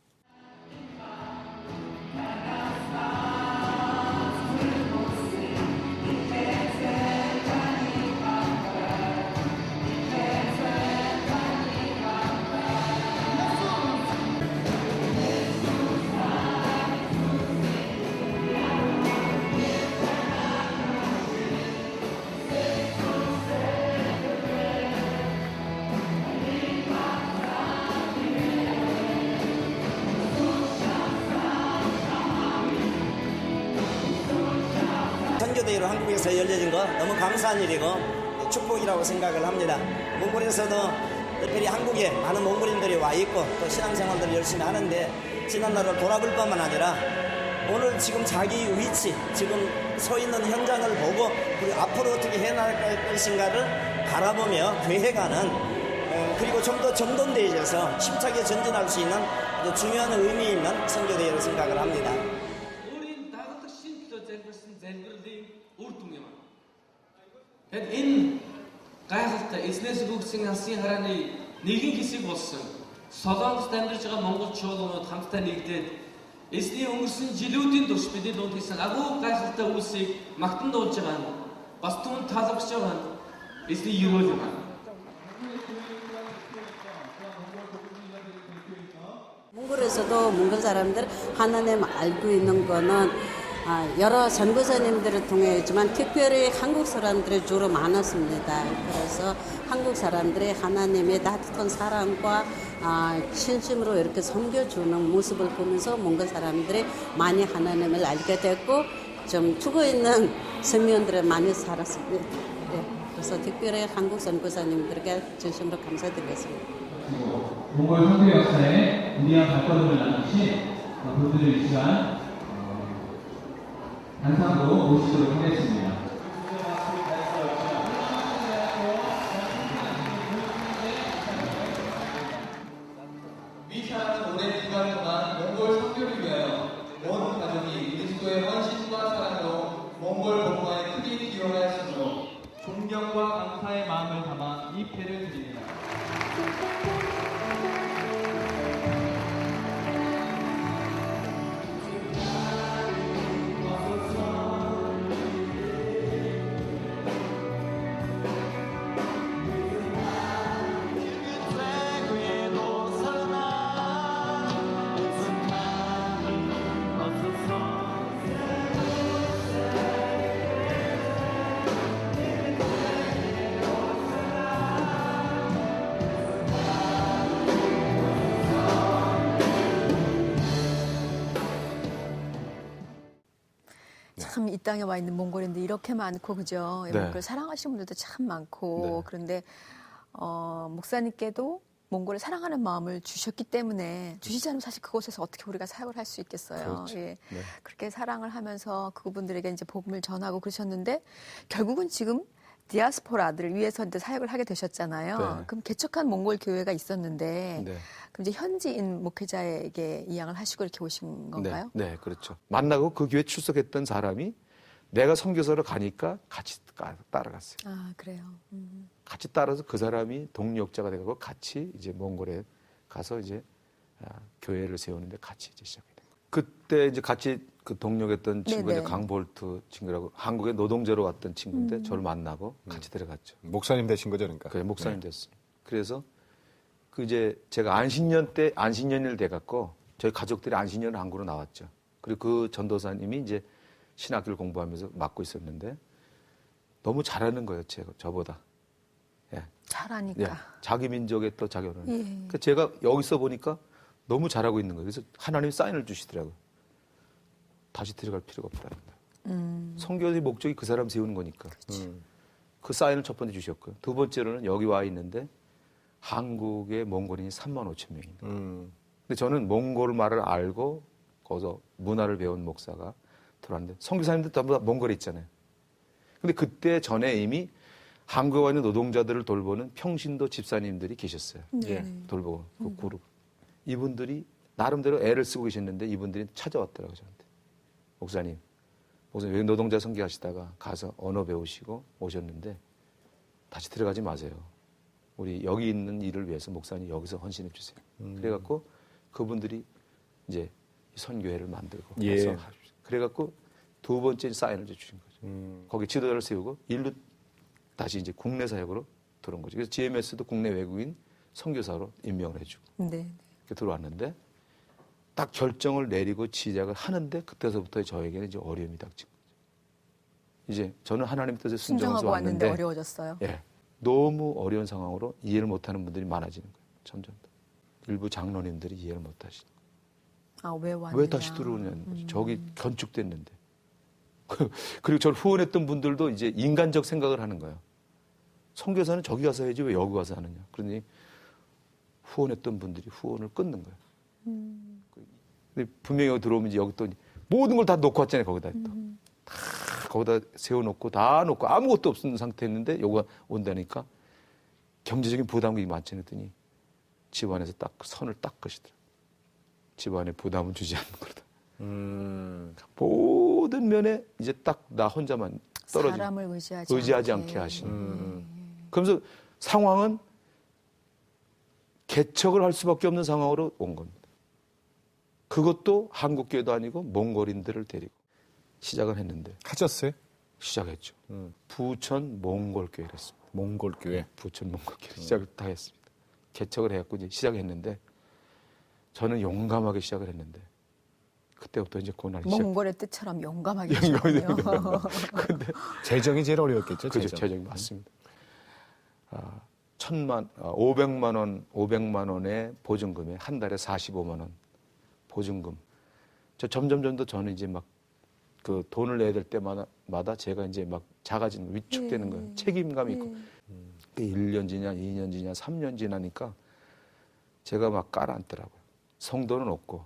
교회로 한국에서 열려진 거 너무 감사한 일이고 축복이라고 생각을 합니다. 몽골에서도 특별히 한국에 많은 몽골인들이 와 있고 또 신앙생활들을 열심히 하는데 지난날을 돌아볼 뿐만 아니라 오늘 지금 자기 위치, 지금 서 있는 현장을 보고 그리고 앞으로 어떻게 해나갈 것인가를 바라보며 계획하는 그리고 좀 더 정돈되어져서 힘차게 전진할 수 있는 아주 중요한 의미 있는 선교대회로 생각을 합니다. 우리 다가닥 신기도 잘못은 잘못이 우르퉁이만. 인 гайхалтай эзнээс бүгдсэн алсын харааны нэгэн хэсэг болсон. Солонгост амьдарч байгаа монгол чуулганууд хамтдаа нэгдээд эзний өнгөрсөн жилүүдийн турш бидний дунд хийсэн агуу гайхалтай үйлсийг магтан дуулж байгаа нь бас түн таалагдж байгаа нь эзний ерөөл юм. 몽골에서도 몽골 사람들 하나님 알고 있는 거는 여러 선교사님들을 통해지만 특별히 한국 사람들이 주로 많았습니다. 그래서 한국 사람들이 하나님의 따뜻한 사랑과 진심으로 이렇게 섬겨주는 모습을 보면서 몽골 사람들이 많이 하나님을 알게 됐고 좀 죽어있는 선면들을 많이 살았습니다. 네. 그래서 특별히 한국 선교사님들에게 진심으로 감사드리겠습니다. 몽골 선교 역사에 우리와 발걸음을 나누신 분들을 이 시간 단상으로 모시도록 하겠습니다. 위샤는 오랜 기간 동안 몽골 선교를 위하여 온 가족이 그리스도의 헌신과 사랑으로 몽골 복음화에 크게 기여하였으므로 존경과 감사의 마음을 담아 이 패를 드립니다. 참 이 땅에 와 있는 몽골인들 이렇게 많고 그죠? 네. 몽골을 사랑하시는 분들도 참 많고 네. 그런데 목사님께도 몽골을 사랑하는 마음을 주셨기 때문에 주시지 않으면 사실 그곳에서 어떻게 우리가 사역을 할 수 있겠어요. 그렇죠. 예. 네. 그렇게 사랑을 하면서 그분들에게 이제 복음을 전하고 그러셨는데 결국은 지금 디아스포라들을 위해서 이제 사역을 하게 되셨잖아요. 네. 그럼 개척한 몽골 교회가 있었는데 네. 그럼 이제 현지인 목회자에게 이양을 하시고 이렇게 오신 건가요? 네, 네, 그렇죠. 만나고 그 교회 출석했던 사람이 내가 선교사로 가니까 같이 따라갔어요. 아, 그래요. 같이 따라서 그 사람이 동력자가 되고 같이 이제 몽골에 가서 이제 교회를 세우는데 같이 이제 시작이 된 거예요. 그때 이제 같이 그 동력했던 친구가 이제 강볼트 친구라고 한국에 노동자로 왔던 친구인데 저를 만나고 같이 데려갔죠. 목사님 되신 거죠, 그러니까. 그래, 목사님 됐어요. 그래서 그 이제 제가 안신년 때 안신년일 돼갖고 저희 가족들이 안신년 한국으로 나왔죠. 그리고 그 전도사님이 이제 신학교를 공부하면서 맡고 있었는데 너무 잘하는 거예요, 저보다. 예. 잘하니까. 예. 자기 민족에 또 자기는. 예. 그러니까 제가 여기서 보니까 너무 잘하고 있는 거예요. 그래서 하나님이 사인을 주시더라고요. 다시 들어갈 필요가 없다. 선교의 목적이 그 사람 세우는 거니까. 그 사인을 첫 번째 주셨고요. 두 번째로는 여기 와 있는데 한국의 몽골인이 3만 5천 명입니다. 근데 저는 몽골 말을 알고 거기서 문화를 배운 목사가 들어왔는데 선교사님들 전부 다 몽골에 있잖아요. 근데 그때 전에 이미 한국에 와 있는 노동자들을 돌보는 평신도 집사님들이 계셨어요. 네. 돌보고 그 그룹. 이분들이 나름대로 애를 쓰고 계셨는데 이분들이 찾아왔더라고요, 저한테. 목사님 여기 노동자 선교하시다가 가서 언어 배우시고 오셨는데 다시 들어가지 마세요. 우리 여기 있는 일을 위해서 목사님 여기서 헌신해 주세요. 그래갖고 그분들이 이제 선교회를 만들고 예. 그래갖고 두 번째 사인을 주신 거죠. 거기 지도자를 세우고 일로 다시 이제 국내 사역으로 들어온 거죠. 그래서 GMS도 국내 외국인 선교사로 임명을 해주고 네. 이렇게 들어왔는데 딱 결정을 내리고 시작을 하는데 그때서부터 저에게는 이제 어려움이 닥친 거죠. 이제 저는 하나님 뜻에 순종해서 순종하고 왔는데 왔는데 어려워졌어요. 예, 너무 어려운 상황으로 이해를 못하는 분들이 많아지는 거예요. 점점 더. 일부 장로님들이 이해를 못하시는 거예요. 아, 왜 왔느냐. 왜 다시 들어오냐는 거죠. 저기 건축됐는데 그리고 저를 후원했던 분들도 이제 인간적 생각을 하는 거예요. 선교사는 저기 가서 해야지 왜 여기 가서 하느냐. 그러니 후원했던 분들이 후원을 끊는 거예요. 근데 분명히 들어오면 이제 여기 또 모든 걸 다 놓고 왔잖아요. 거기다 또. 다 거기다 세워놓고 다 놓고 아무것도 없는 상태였는데 요거 온다니까 경제적인 부담이 많지 않더니 집안에서 딱 선을 딱 끄시더라고요. 집안에 부담은 주지 않는 거다. 모든 면에 이제 딱 나 혼자만 떨어지고 사람을 의지하지 않게 하시는. 그러면서 상황은 개척을 할 수밖에 없는 상황으로 온 겁니다. 그것도 한국교회도 아니고 몽골인들을 데리고 시작을 했는데. 하셨어요? 시작했죠. 부천 몽골교회를 했습니다. 몽골교회. 부천 몽골교회 시작을 다 했습니다. 개척을 해갖고 이제 시작했는데 저는 용감하게 시작을 했는데 그때부터 이제 고난이 시작. 몽골의 뜻처럼 용감하게 하셨군요. 근데 재정이 제일 어려웠겠죠. 그죠, 재정이 맞습니다. 500만 원의 보증금에 한 달에 45만 원 보증금. 저 점점 더 저는 이제 막 그 돈을 내야 될 때마다 제가 이제 막 작아지는 위축되는 거예요. 책임감이 있고. 1년 지냐, 2년 지냐, 3년 지나니까 제가 막 깔아앉더라고요. 성도는 없고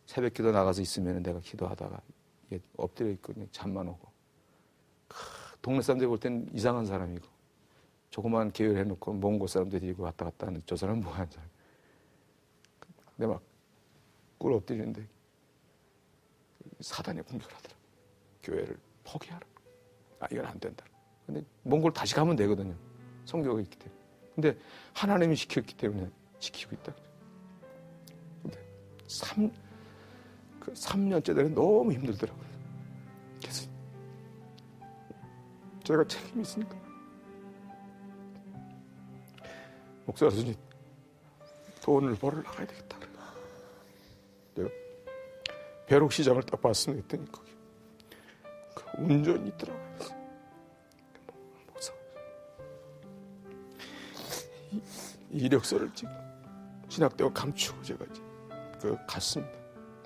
새벽 기도 나가서 있으면 내가 기도하다가 엎드려 있고 그냥 잠만 오고. 동네 사람들이 볼 때는 이상한 사람이고 조그만 계획을 해놓고 몽골 사람들 데리고 왔다 갔다 하는 저 사람은 뭐 하는 사람. 근데 막 꿇어 엎드리는데 사단이 공격을 하더라고요. 교회를 포기하라. 이건 안 된다. 근데 몽골 다시 가면 되거든요. 성교가 있기 때문에. 근데 하나님이 시켰기 때문에 지키고 있다. 근데 3년째 되면 너무 힘들더라고요. 그래서 제가 책임이 있으니까 목사 아저씨 돈을 벌어 나가야 되겠다. 내가 벼룩 시장을 딱 봤으면 했더니 거기 그 운전이 있더라고요. 그래서 목사 이력서를 지금 신학대학 감추고 제가 이제 그 갔습니다.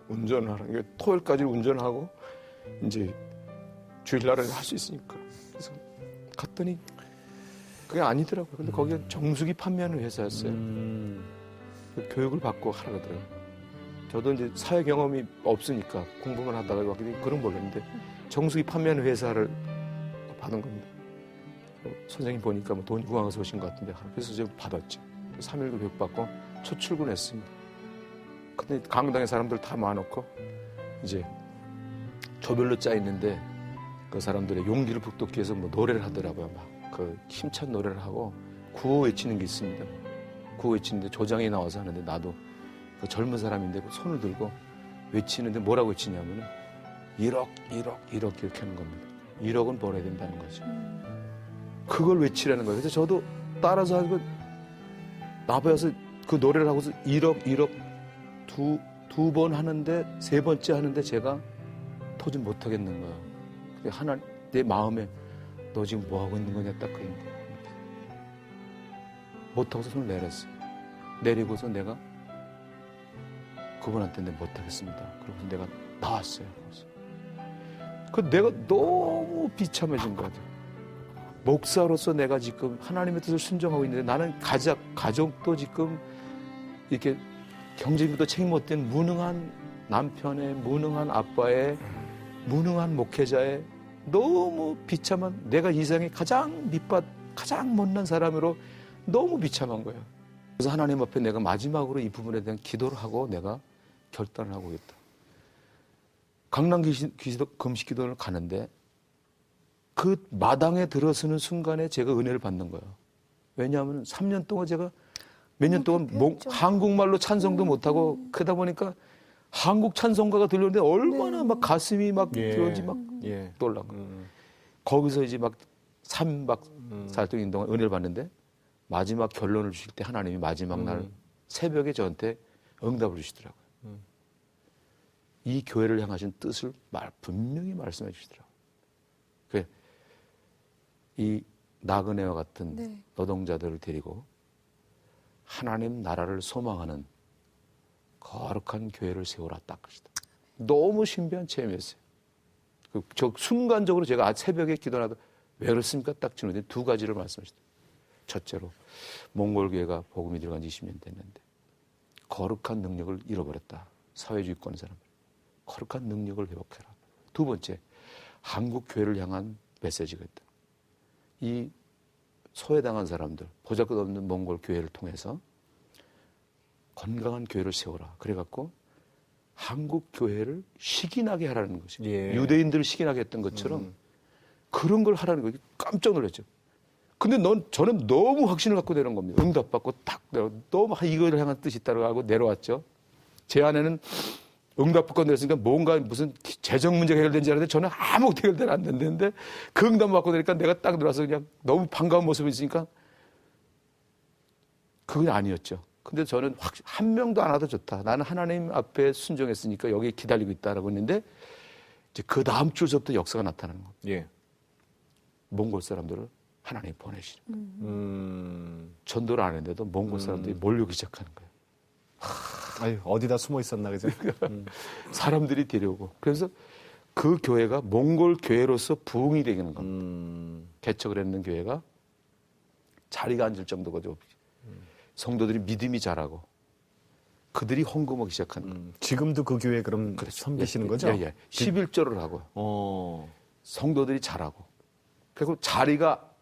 운전을 하는 게 토요일까지 운전하고 이제 주일날은 할 수 있으니까 그래서 갔더니 그게 아니더라고요. 근데 거기가 정수기 판매하는 회사였어요. 그 교육을 받고 하라 그러더라고요. 저도 이제 사회 경험이 없으니까 공부만 하다가 왔기 때문에 그런 걸 몰랐는데 정수기 판매하는 회사를 받은 겁니다. 선생님 보니까 뭐 돈 구하면서 오신 것 같은데 그래서 제가 받았죠. 3일도 교육 받고 첫 출근했습니다. 근데 강당에 사람들 다 모아놓고 이제 조별로 짜 있는데 그 사람들의 용기를 북돋기 위해서 뭐 노래를 하더라고요. 막 그 힘찬 노래를 하고 구호 외치는 게 있습니다. 구호 외치는데 조장이 나와서 하는데 나도 그 젊은 사람인데 그 손을 들고 외치는데 뭐라고 외치냐면은 1억 이렇게 하는 겁니다. 1억은 벌어야 된다는 거죠. 그걸 외치라는 거예요. 그래서 저도 따라서 하고 나봐서 그 노래를 하고서 1억 두 번 하는데 세 번째 하는데 제가 토지 못 하겠는 거예요. 하나 내 마음에 너 지금 뭐 하고 있는 거냐 딱 그런 거. 못 하고서 손을 내렸어요. 내리고서 내가 그분한테 내가 못 하겠습니다. 그러고서 내가 나왔어요. 그 내가 너무 비참해진 거 같아요. 목사로서 내가 지금 하나님의 뜻을 순종하고 있는데 나는 가족도 지금 이렇게 경제비도 책임 못 된 무능한 남편의, 무능한 아빠의, 무능한 목회자의 너무 비참한 내가 이 세상에 가장 가장 못난 사람으로 너무 비참한 거예요. 그래서 하나님 앞에 내가 마지막으로 이 부분에 대한 기도를 하고 내가 결단을 하고 있다. 강남 금식 기도를 가는데 그 마당에 들어서는 순간에 제가 은혜를 받는 거예요. 왜냐하면 3년 동안 제가 몇 년 동안 한국말로 찬송도 못하고 그러다 보니까 한국 찬송가가 들려오는데 얼마나 막 가슴이 막 들어오지 막 놀라고. 거기서 이제 막 3박 4일 동안 은혜를 받는데 마지막 결론을 주실 때 하나님이 마지막 날 새벽에 저한테 응답을 주시더라고요. 이 교회를 향하신 뜻을 분명히 말씀해 주시더라고요. 이 나그네와 같은 노동자들을 데리고 하나님 나라를 소망하는 거룩한 교회를 세우라 딱 그러시다. 너무 신비한 체험이었어요. 저 순간적으로 제가 새벽에 기도하다 왜 그렇습니까? 딱 질문에 두 가지를 말씀하시더라고요. 첫째로 몽골 교회가 복음이 들어간 지 20년 됐는데 거룩한 능력을 잃어버렸다. 사회주의권 사람들. 거룩한 능력을 회복해라. 두 번째, 한국 교회를 향한 메시지가 있다. 이 소외당한 사람들, 보잘것없는 몽골 교회를 통해서 건강한 교회를 세워라. 그래갖고 한국 교회를 식인하게 하라는 것이 예. 유대인들을 식인하게 했던 것처럼 그런 걸 하라는 거예요. 깜짝 놀랐죠. 근데 저는 너무 확신을 갖고 내려온 겁니다. 응답받고 딱 너무 이거를 향한 뜻이 있다고 하고 내려왔죠. 제 안에는 응답받고 내렸으니까 뭔가 무슨 재정 문제가 해결된 줄 알았는데 저는 아무것도 해결되지 않는데 그 응답 받고 내니까 내가 딱 들어와서 그냥 너무 반가운 모습이 있으니까 그건 아니었죠. 근데 저는 한 명도 안 와도 좋다. 나는 하나님 앞에 순종했으니까 여기 기다리고 있다라고 했는데 이제 그 다음 주서부터 역사가 나타나는 겁니다. 예. 몽골 사람들을 하나님이 보내시는 전도를 안 했는데도 몽골 사람들이 몰려오기 시작하는 거예요. 아유, 어디다 숨어 있었나 그죠? 사람들이 데려오고 그래서 그 교회가 몽골 교회로서 부흥이 되는 겁니다. 개척을 했는 교회가 자리가 앉을 정도가 좀 성도들이 믿음이 자라고 그들이 헌금하기 시작하는 거예요. 지금도 그 교회 그럼 섬기시는 거죠? 예, 예. 11조를 하고요. 성도들이 자라고 그리고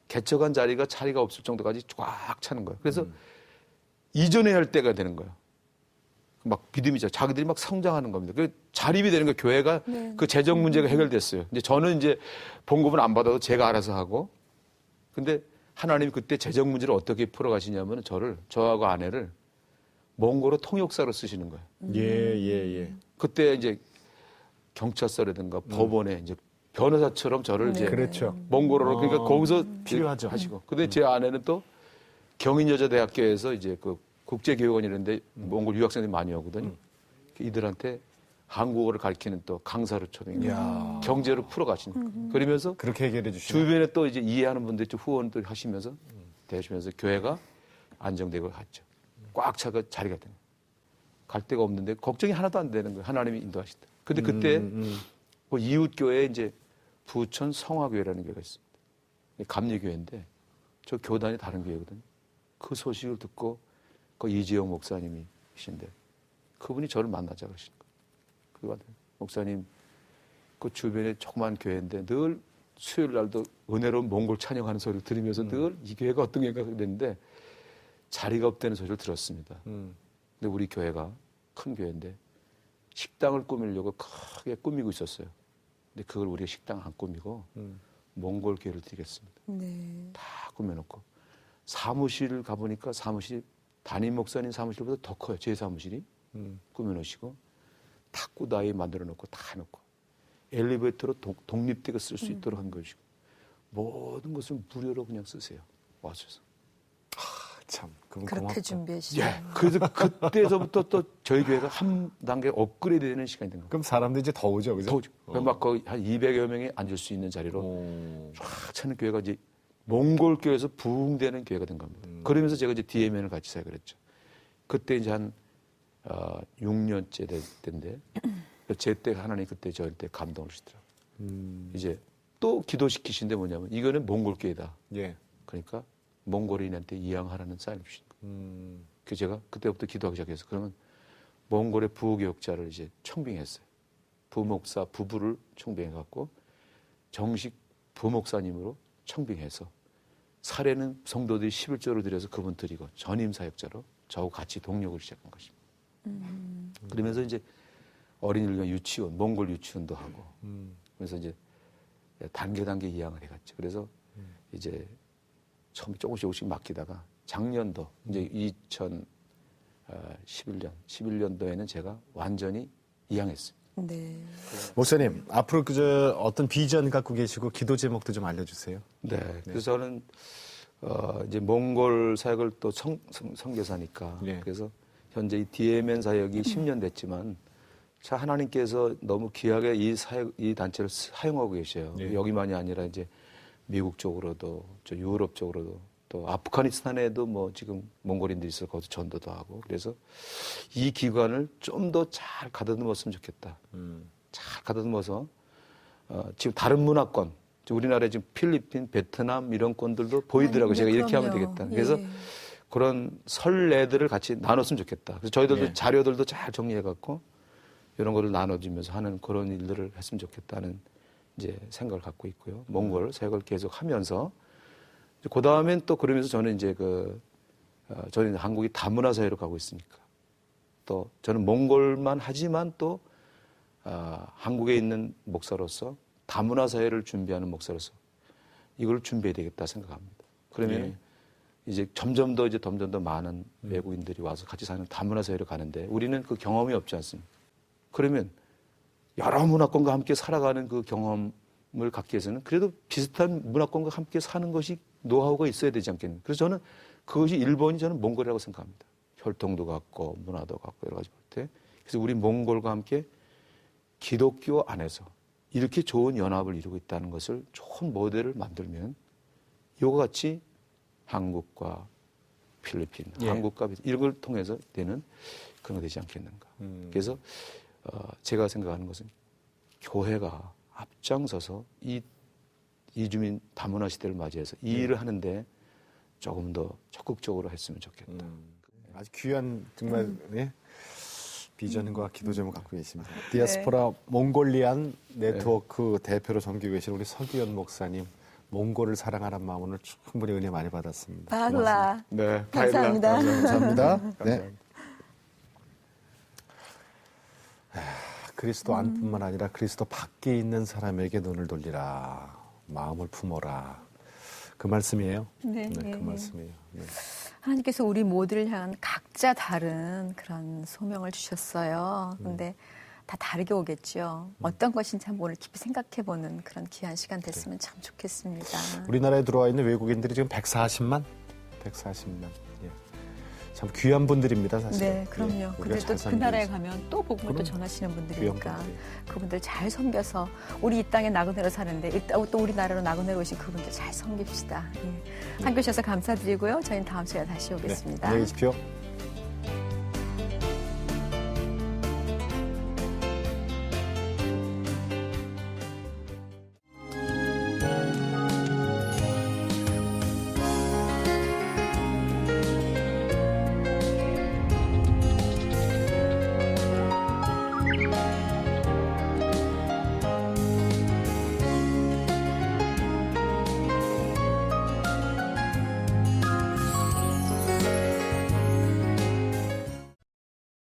개척한 자리가 없을 정도까지 꽉 차는 거예요. 그래서 이전해야 할 때가 되는 거예요. 막 믿음이 자기들이 막 성장하는 겁니다. 그 자립이 되는 거 교회가 그 재정 문제가 해결됐어요. 이제 저는 이제 봉급은 안 받아도 제가 알아서 하고 근데 하나님이 그때 재정 문제를 어떻게 풀어가시냐면 저하고 아내를 몽골어 통역사로 쓰시는 거예요. 예. 그때 이제 경찰서라든가 법원에 이제 변호사처럼 저를 이제 그렇죠. 몽골어로 그러니까 거기서 필요하죠. 하시고. 근데 제 아내는 또 경인여자대학교에서 이제 그 국제교육원 이런데 몽골 유학생들이 많이 오거든요. 이들한테 한국어를 가르치는 또 강사로 초빙해요. 경제로 풀어가시니까. 그러면서 그렇게 해결해 주시죠. 주변에 또 이제 이해하는 분들이 좀 후원도 하시면서 대주면서 교회가 안정되고 갔죠. 꽉 차가 자리가 되는 거예요. 갈 데가 없는데 걱정이 하나도 안 되는 거예요. 하나님이 인도하시다. 근데 그때 그 이웃교회에 이제 부천 성화교회라는 교회가 있습니다. 감리교회인데 저 교단이 다른 교회거든요. 그 소식을 듣고 그 이재용 목사님이 계신데 그분이 저를 만나자 그러시는 거예요. 그거 목사님 그 주변에 조그만 교회인데 늘 수요일 날도 은혜로운 몽골 찬양하는 소리를 들으면서 늘 이 교회가 어떤 교회인가 그랬는데 자리가 없다는 소리를 들었습니다. 근데 우리 교회가 큰 교회인데 식당을 꾸미려고 크게 꾸미고 있었어요. 근데 그걸 우리가 식당 안 꾸미고 몽골 교회를 드리겠습니다. 다 꾸며놓고 사무실을 가보니까 사무실이 담임 목사님 사무실보다 더 커요. 제 사무실이 꾸며놓으시고 탁구다이 만들어놓고 다 해놓고 엘리베이터로 독립되게 쓸 수 있도록 한 것이고 모든 것을 무료로 그냥 쓰세요. 와주셔서. 참, 그렇게 고맙다. 준비하시죠. 예. 그래서 그때서부터 또 저희 교회가 한 단계 업그레이드 되는 시간이 된 거예요. 그럼 사람들 이제 더 오죠, 그죠? 막 거의 한 200여 명이 앉을 수 있는 자리로 쫙 차는 교회가 이제 몽골 교회에서 부흥되는 교회가 된 겁니다. 그러면서 제가 이제 DMN을 같이 사역을 했죠. 그때 이제 한 6년째 될 때인데 제 때 하나님 그때 저희 때 감동을 주시더라고요. 이제 또 기도시키신데 뭐냐면 이거는 몽골 교회다. 예. 그러니까 몽골인한테 이양하라는 사인을 주신 거예요. 그래서 제가 그때부터 기도하기 시작해서 그러면 몽골의 부교육자를 이제 청빙했어요. 부목사 부부를 청빙해갖고 정식 부목사님으로 청빙해서 사례는 성도들이 11조를 들여서 그분 드리고 전임 사역자로 저하고 같이 동력을 시작한 것입니다. 그러면서 이제 어린이를 위한 유치원, 몽골 유치원도 하고 그래서 이제 단계 이양을 해갔죠. 그래서 이제 처음 조금씩 맡기다가 작년도 이제 2011년도에는 제가 완전히 이양했어요. 네. 목사님, 앞으로 그저 어떤 비전 갖고 계시고 기도 제목도 좀 알려주세요. 네. 그래서 저는 이제 몽골 사역을 또 선교사니까 네. 그래서 현재 이 DMN 사역이 10년 됐지만 자 하나님께서 너무 귀하게 이 단체를 사용하고 계셔요. 네. 여기만이 아니라 이제 미국 쪽으로도 저 유럽 쪽으로도 또 아프가니스탄에도 뭐 지금 몽골인들이 있어서 거기서 전도도 하고 그래서 이 기관을 좀 더 잘 가다듬었으면 좋겠다. 잘 가다듬어서 지금 다른 문화권, 우리나라에 지금 필리핀, 베트남 이런 권들도 보이더라고요. 제가 이렇게 하면 되겠다. 그래서 그런 선례들을 같이 나눴으면 좋겠다. 그래서 저희들도 자료들도 잘 정리해갖고 이런 거를 나눠주면서 하는 그런 일들을 했으면 좋겠다는 이제 생각을 갖고 있고요. 몽골 사역을 계속 하면서 그 다음엔 또 그러면서 저는 이제 저는 한국이 다문화 사회로 가고 있으니까 또 저는 몽골만 하지만 또 한국에 있는 목사로서 다문화 사회를 준비하는 목사로서 이걸 준비해야 되겠다 생각합니다. 그러면 이제 점점 더 많은 외국인들이 와서 같이 사는 다문화 사회로 가는데 우리는 그 경험이 없지 않습니까? 그러면 여러 문화권과 함께 살아가는 그 경험을 갖기 위해서는 그래도 비슷한 문화권과 함께 사는 것이 노하우가 있어야 되지 않겠습니까? 그래서 저는 그것이 일본이 저는 몽골이라고 생각합니다. 혈통도 같고 문화도 같고 여러 가지 볼 때. 그래서 우리 몽골과 함께 기독교 안에서 이렇게 좋은 연합을 이루고 있다는 것을 좋은 모델을 만들면 이와 같이 한국과 필리핀, 한국과 이런 걸 통해서 되는 그런 거 되지 않겠는가. 그래서 제가 생각하는 것은 교회가 앞장서서 이 이주민 다문화 시대를 맞이해서 이 일을 하는데 조금 더 적극적으로 했으면 좋겠다. 아주 귀한 정말 비전과 기도 제목 갖고 계십니다. 디아스포라 몽골리안 네트워크 대표로 섬기고 계신 우리 서기현 목사님, 몽골을 사랑하는 마음으로 충분히 은혜 많이 받았습니다. 바글라. 네, 감사합니다. 감사합니다. 네. 그리스도 안뿐만 아니라 그리스도 밖에 있는 사람에게 눈을 돌리라. 마음을 품어라. 그 말씀이에요. 네, 그 말씀이에요. 네. 하나님께서 우리 모두를 향한 각자 다른 그런 소명을 주셨어요. 그런데 다 다르게 오겠죠. 어떤 것인지 한번 오늘 깊이 생각해보는 그런 귀한 시간 됐으면 참 좋겠습니다. 우리나라에 들어와 있는 외국인들이 지금 140만? 140만. 예. 참 귀한 분들입니다, 사실. 네, 그럼요. 예, 근데 또 그 나라에 가면 또 복음을 또 전하시는 분들이니까 그분들 잘 섬겨서 우리 이 땅에 나그네로 사는데 또 우리나라로 나그네로 오신 그분들 잘 섬깁시다. 예. 함께 해주셔서 감사드리고요. 저희는 다음 시간에 다시 오겠습니다. 네, 안녕히 계십시오.